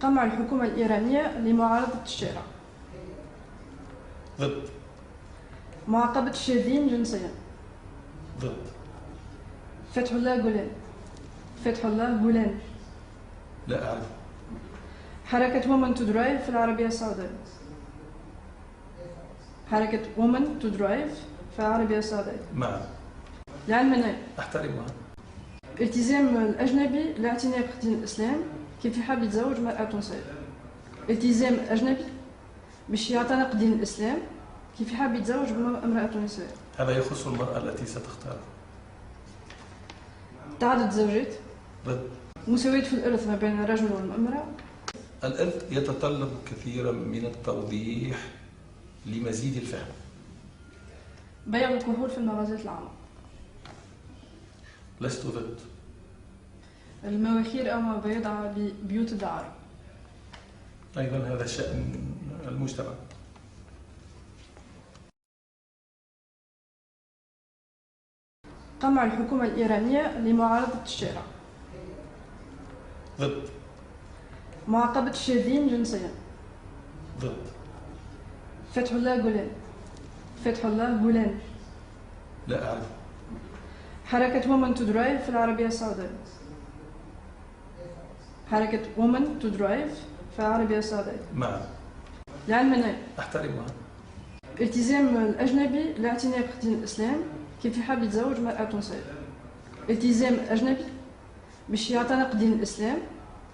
قمع الحكومة الإيرانية لمعارضة الشارع. ضد. معاقبة الشاذين جنسيا. ضد. فتح الله جولان. فتح الله جولان. لا أعرف. حركة وومن تو درايف في العربية السعودية. حركة وومن تو درايف في العربية السعودية. معا. لعلمنا أحترمها. التزام الأجنبي لاعتناق دين الإسلام كيف يحب يتزوج مرأة تونسية. التزام الأجنبي باش يعتنق دين الإسلام كيف يحب يتزوج بامرأة تونسية. هذا يخص المرأة التي ستختار. تعدد الزوجات. ضد. مساواة في الإرث ما بين الرجل والمرأة. الإرث يتطلب كثيرا من التوضيح لمزيد الفهم. بيع الكحول في المغازات العامة. لست ضد. المواخير أو ما بيضع ببيوت الدعارة. أيضا هذا شأن المجتمع. قمع الحكومة الإيرانية لمعارضة الشارع. ضد. معاقبة الشاذين جنسيا. ضد. فتح الله جولان. فتح الله جولان. لا أعرف. حركة وومن تو درايف في العربية السعودية. حركة وومن تو درايف في العربية السعودية. معا. لعلمنا أحترمها. التزام الأجنبي لاعتناق دين الإسلام كيف يحب يتزوج مرأة تونسية. التزام الأجنبي باش يعتنق دين الإسلام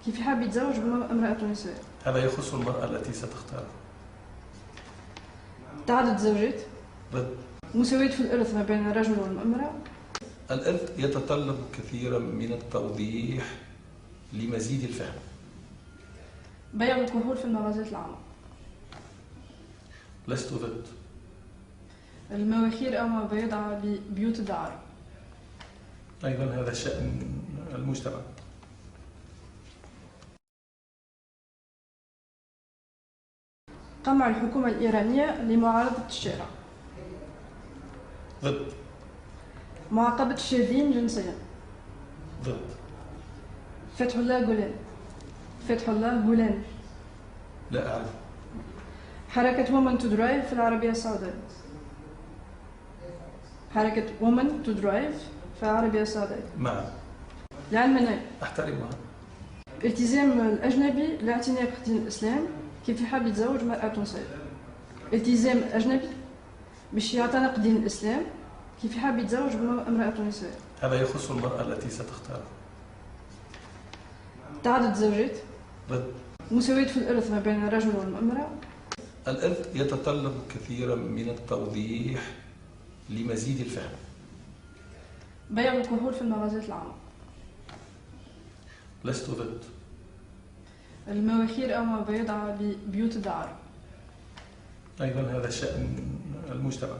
كيف يحب يتزوج بامرأة تونسية. هذا يخص المرأة التي ستختار. تعدد الزوجات. ضد. مساواة في الإرث ما بين الرجل والمرأة. الإرث يتطلب كثيرا من التوضيح لمزيد الفهم. بيع الكحول في المغازات العامة. لست ضد. المواخير أو ما بيضع ببيوت الدعارة. أيضا هذا شأن المجتمع. قمع الحكومة الإيرانية لمعارضة الشارع. ضد. معاقبة الشاذين جنسيا. ضد. فتح الله جولان. فتح الله جولان. لا أعرف. حركة وومن تو درايف في العربية السعودية. حركة وومن تو درايف في العربية السعودية. معا. لعلمنا أحترمها. التزام الأجنبي لاعتناق دين الإسلام كيف يحب يتزوج مرأة تونسية. التزام الأجنبي باش يعتنق دين الإسلام كيف يحب يتزوج بامرأة تونسية. هذا يخص المرأة التي ستختار. تعدد الزوجات. ضد. مساواة في الإرث ما بين الرجل والمرأة. الإرث يتطلب كثيرا من التوضيح لمزيد الفهم. بيع الكحول في المغازات العامة. لست ضد. المواخير أو ما بيضع ببيوت الدعارة. أيضا هذا شأن المجتمع.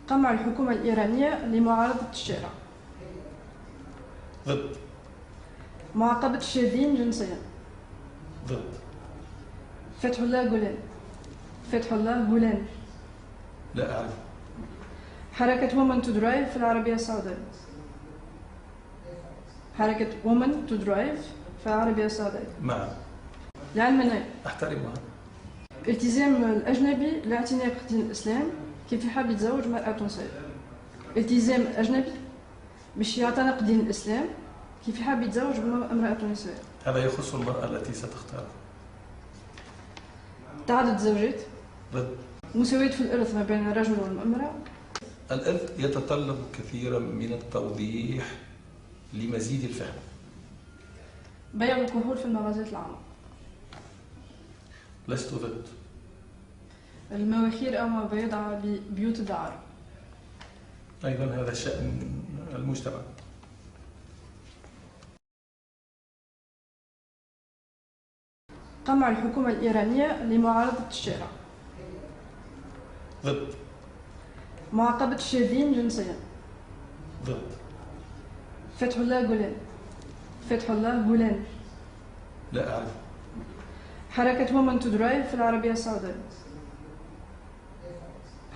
قمع الحكومة الإيرانية لمعارضة الشارع. ضد. معاقبة الشاذين جنسيا. ضد. فتح الله جولان. فتح الله جولان. لا أعرف. حركة وومن تو درايف في العربية السعودية. حركة وومن تو درايف في العربية السعودية. معا. التزام الأجنبي لاعتناق دين الإسلام كيف يحب يتزوج مرأة تونسية. التزام الأجنبي باش يعتنق دين الإسلام كيف يحب يتزوج بامرأة تونسية. هذا يخص المرأة التي ستختار. لعلمنا أحترمها. التزام الأجنبي لاعتناق دين الإسلام كيف يحب يتزوج مرأة تونسية. التزام الأجنبي باش يعتنق دين الإسلام كيف يحب يتزوج بامرأة تونسية. هذا يخص المرأة التي ستختار. تعدد الزوجات. ضد. مساواة في الإرث ما بين الرجل والمرأة. الإرث يتطلب كثيرا من التوضيح لمزيد الفهم. بيع الكحول في المغازات العامة. لست ضد. المواخير أو ما بيضع ببيوت الدعارة. أيضا هذا شأن المجتمع. قمع الحكومة الإيرانية لمعارضة الشارع. ضد. معاقبة الشاذين جنسيا. ضد. فتح الله جولان. فتح الله جولان. لا أعرف. حركة وومن تو درايف في العربية السعودية.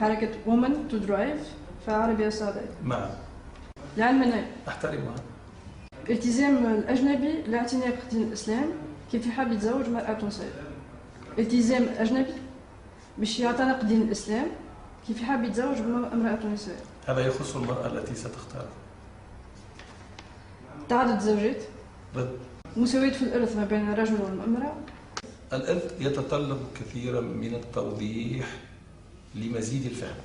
حركة وومن تو درايف في العربية السعودية. معا. العلم أنا أحترمها. التزام الأجنبي لاعتناق دين الإسلام كيف يحب يتزوج مرأة تونسية. التزام الأجنبي باش يعتنق دين الإسلام كيف يحب يتزوج امرأة تونسية. هذا يخص المرأة التي ستختار. تعدد الزوجات. ضد. مساواة في الإرث ما بين الرجل والمرأة. الإرث يتطلب كثيرا من التوضيح لمزيد الفهم.